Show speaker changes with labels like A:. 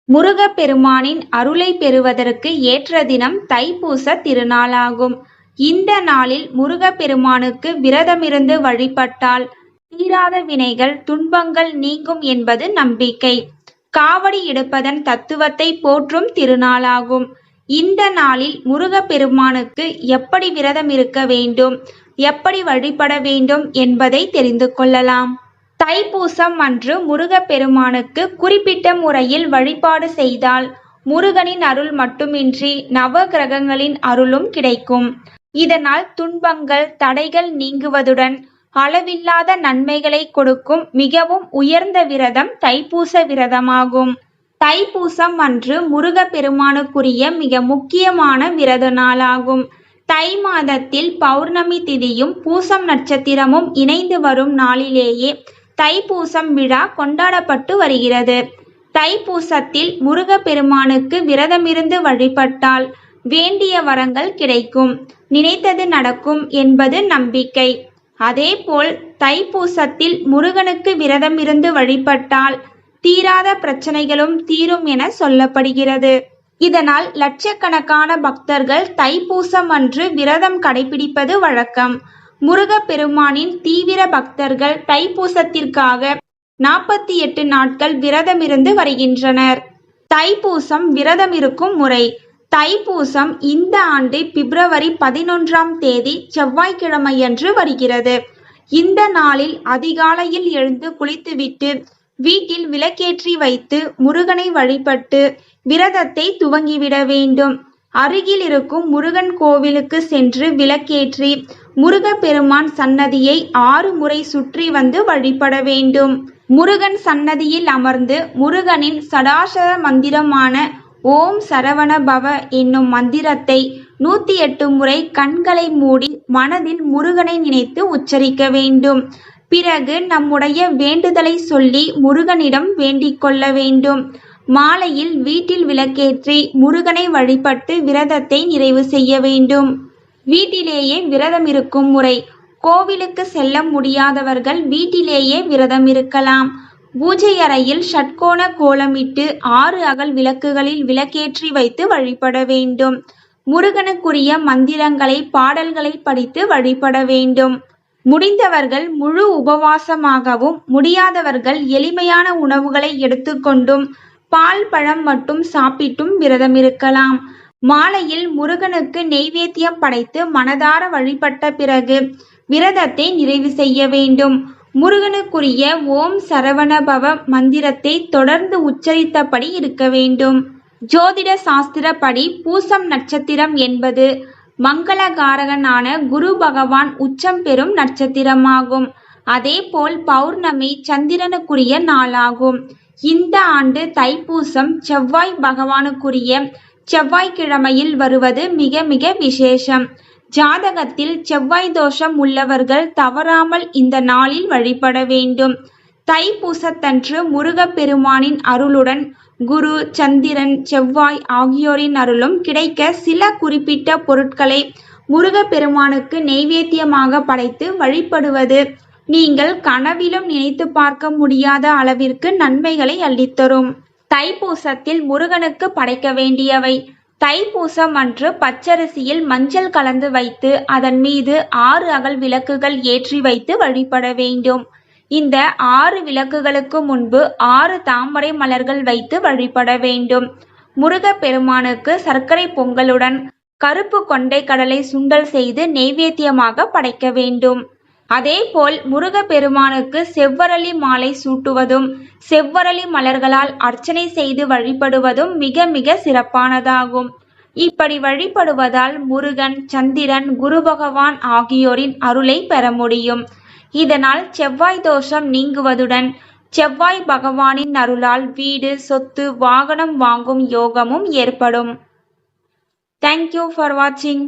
A: முருகப்பெருமானின் அருளை பெறுவதற்கு ஏற்ற தினம் தைப்பூச திருநாளாகும். இந்த நாளில் முருகப்பெருமானுக்கு விரதமிருந்து வழிபட்டால் தீராத வினைகள் துன்பங்கள் நீங்கும் என்பது நம்பிக்கை. காவடி எடுப்பதன் தத்துவத்தை போற்றும் திருநாளாகும். இந்த நாளில் முருகப்பெருமானுக்கு எப்படி விரதம் இருக்க வேண்டும், எப்படி வழிபட வேண்டும் என்பதை தெரிந்து கொள்ளலாம். தைப்பூசம் அன்று முருகப்பெருமானுக்கு குறிப்பிட்ட முறையில் வழிபாடு செய்தால் முருகனின் அருள் மட்டுமின்றி நவ கிரகங்களின் அருளும் கிடைக்கும். இதனால் துன்பங்கள் தடைகள் நீங்குவதுடன் அளவில்லாத நன்மைகளை கொடுக்கும் மிகவும் உயர்ந்த விரதம் தைப்பூச விரதமாகும். தைப்பூசம் அன்று முருகப்பெருமானுக்குரிய மிக முக்கியமான விரத நாளாகும். தை மாதத்தில் பௌர்ணமி திதியும் பூசம் நட்சத்திரமும் இணைந்து வரும் நாளிலேயே தைப்பூசம் விழா கொண்டாடப்பட்டு வருகிறது. தைப்பூசத்தில் முருகப்பெருமானுக்கு விரதமிருந்து வழிபட்டால் வேண்டிய வரங்கள் கிடைக்கும், நினைத்தது நடக்கும் என்பது நம்பிக்கை. அதேபோல் தைப்பூசத்தில் முருகனுக்கு விரதமிருந்து வழிபட்டால் தீராத பிரச்சனைகளும் தீரும் என சொல்லப்படுகிறது. இதனால் லட்சக்கணக்கான பக்தர்கள் தைப்பூசம் அன்று விரதம் கடைபிடிப்பது வழக்கம். முருகப்பெருமானின் தீவிர பக்தர்கள் தைப்பூசத்திற்காக 48 நாட்கள் விரதமிருந்து வருகின்றனர். தைப்பூசம் விரதம் இருக்கும் முறை. தைப்பூசம் இந்த ஆண்டு பிப்ரவரி 11ஆம் தேதி செவ்வாய்க்கிழமையன்று வருகிறது. இந்த நாளில் அதிகாலையில் எழுந்து குளித்துவிட்டு வீட்டில் விளக்கேற்றி வைத்து முருகனை வழிபட்டு விரதத்தை துவங்கிவிட வேண்டும். அருகில் இருக்கும் முருகன் கோவிலுக்கு சென்று விளக்கேற்றி முருகப்பெருமான் சன்னதியை 6 முறை சுற்றி வந்து வழிபட வேண்டும். முருகன் சன்னதியில் அமர்ந்து முருகனின் சடாசர மந்திரமான ஓம் சரவண பவ என்னும் மந்திரத்தை 108 முறை கண்களை மூடி மனதில் முருகனை நினைத்து உச்சரிக்க வேண்டும். பிறகு நம்முடைய வேண்டுதலை சொல்லி முருகனிடம் வேண்டிக் கொள்ள வேண்டும். மாலையில் வீட்டில் விளக்கேற்றி முருகனை வழிபட்டு விரதத்தை நிறைவு செய்ய வேண்டும். வீட்டிலேயே விரதம் இருக்கும் முறை. கோவிலுக்கு செல்ல முடியாதவர்கள் வீட்டிலேயே விரதம் இருக்கலாம். பூஜை அறையில் ஷட்கோண கோலமிட்டு 6 அகல் விளக்குகளில் விளக்கேற்றி வைத்து வழிபட வேண்டும். முருகனுக்குரிய மந்திரங்களை பாடல்களை படித்து வழிபட வேண்டும். முடிந்தவர்கள் முழு உபவாசமாகவும் முடியாதவர்கள் எளிமையான உணவுகளை எடுத்துக்கொண்டும் பால் பழம் மட்டும் சாப்பிட்டும் விரதம் இருக்கலாம். மாலையில் முருகனுக்கு நெய்வேத்தியம் படைத்து மனதார வழிபட்ட பிறகு விரதத்தை நிறைவு செய்ய வேண்டும். முருகனுக்குரிய ஓம் சரவண பவ மந்திரத்தை தொடர்ந்து உச்சரித்தபடி இருக்க வேண்டும். ஜோதிட சாஸ்திரப்படி பூசம் நட்சத்திரம் என்பது மங்களகாரகனான குரு பகவான் உச்சம் பெறும் நட்சத்திரமாகும். அதேபோல் பௌர்ணமி சந்திரனுக்குரிய நாளாகும். இந்த ஆண்டு தைப்பூசம் செவ்வாய் பகவானுக்குரிய செவ்வாய்க்கிழமையில் வருவது மிக மிக விசேஷம். ஜாதகத்தில் செவ்வாய் தோஷம் உள்ளவர்கள் தவறாமல் இந்த நாளில் வழிபட வேண்டும். தைப்பூசத்தன்று முருகப்பெருமானின் அருளுடன் குரு, சந்திரன், செவ்வாய் ஆகியோரின் அருளும் கிடைக்க சில குறிப்பிட்ட பொருட்களை முருகப்பெருமானுக்கு நெய்வேத்தியமாக படைத்து வழிபடுவது நீங்கள் கனவிலும் நினைத்து பார்க்க முடியாத அளவிற்கு நன்மைகளை அள்ளித்தரும். தைப்பூசத்தில் முருகனுக்கு படைக்க வேண்டியவை. தைப்பூசம் அன்று பச்சரிசியில் மஞ்சள் கலந்து வைத்து அதன் மீது 6 அகல் விளக்குகள் ஏற்றி வைத்து வழிபட வேண்டும். இந்த 6 விளக்குகளுக்கு முன்பு 6 தாமரை மலர்கள் வைத்து வழிபட வேண்டும். முருகப்பெருமானுக்கு சர்க்கரை பொங்கலுடன் கருப்பு கொண்டை கடலை சுண்டல் செய்து நெய்வேத்தியமாக படைக்க வேண்டும். அதேபோல் முருகப்பெருமானுக்கு செவ்வரளி மாலை சூட்டுவதும் செவ்வரளி மலர்களால் அர்ச்சனை செய்து வழிபடுவதும் மிக மிக சிறப்பானதாகும். இப்படி வழிபடுவதால் முருகன், சந்திரன், குரு பகவான் ஆகியோரின் அருளை பெற முடியும். இதனால் செவ்வாய் தோஷம் நீங்குவதுடன் செவ்வாய் பகவானின் அருளால் வீடு, சொத்து, வாகனம் வாங்கும் யோகமும் ஏற்படும். தேங்க்யூ ஃபார் வாட்சிங்.